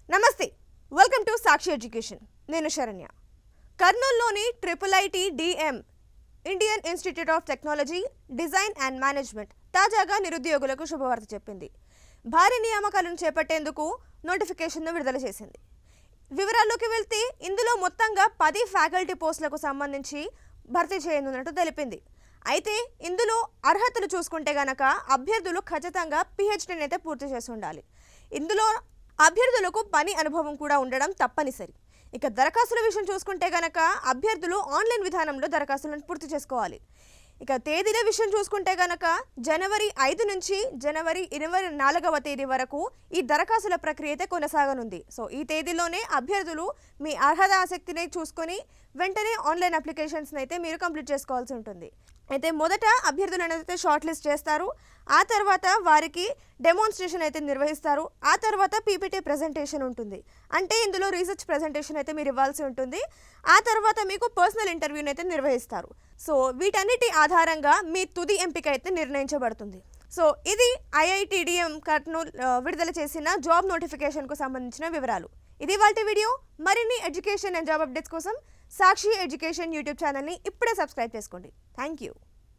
నమస్తే, welcome to Sakshi education. నేను శరణ్య. కర్నూలులోని IIIT-DM Indian institute of technology, design and management తాజాగా నిరుద్యోగులకు శుభవార్త చెప్పింది. భారీ నియామకాలను చేపట్టేందుకు నోటిఫికేషన్ను విడుదల చేసింది. వివరాల్లోకి వెళ్తే ఇందులో మొత్తంగా 10 ఫ్యాకల్టీ పోస్టులకు సంబంధించి భర్తీ చేయనున్నట్టు తెలిపింది. అయితే ఇందులో అర్హతలు చూసుకుంటే గనక అభ్యర్థులు ఖచ్చితంగా PhDని అయితే పూర్తి చేసి ఉండాలి. ఇందులో అభ్యర్థులకు పని అనుభవం కూడా ఉండడం తప్పనిసరి. ఇక దరఖాస్తుల విషయం చూసుకుంటే గనక అభ్యర్థులు ఆన్లైన్ విధానంలో దరఖాస్తులను పూర్తి చేసుకోవాలి. ఇక తేదీల విషయం చూసుకుంటే గనక జనవరి 5 నుంచి జనవరి 24వ తేదీ వరకు ఈ దరఖాస్తుల ప్రక్రియ అయితే కొనసాగనుంది. సో ఈ తేదీలోనే అభ్యర్థులు మీ అర్హత ఆసక్తిని చూసుకొని వెంటనే ఆన్లైన్ అప్లికేషన్స్ని అయితే మీరు కంప్లీట్ చేసుకోవాల్సి ఉంటుంది. అయితే మొదట అభ్యర్థులను అయితే షార్ట్ లిస్ట్ చేస్తారు. ఆ తర్వాత వారికి డెమాన్స్ట్రేషన్ అయితే నిర్వహిస్తారు. ఆ తర్వాత PPT ప్రెజెంటేషన్ ఉంటుంది. అంటే ఇందులో రీసెర్చ్ ప్రెజెంటేషన్ అయితే మీరు ఇవ్వాల్సి ఉంటుంది. ఆ తర్వాత మీకు పర్సనల్ ఇంటర్వ్యూని అయితే నిర్వహిస్తారు. సో వీటన్నిటి ఆధారంగా మీ తుది ఎంపిక అయితే నిర్ణయించబడుతుంది. సో ఇది IIT-DM కర్నూలు విడుదల చేసిన జాబ్ నోటిఫికేషన్కు సంబంధించిన వివరాలు. ఇది వాటి వీడియో. మరిన్ని ఎడ్యుకేషన్ అండ్ జాబ్ అప్డేట్స్ కోసం సాక్షి ఎడ్యుకేషన్ యూట్యూబ్ ఛానల్ని ఇప్పుడే సబ్స్క్రైబ్ చేసుకోండి. Thank you.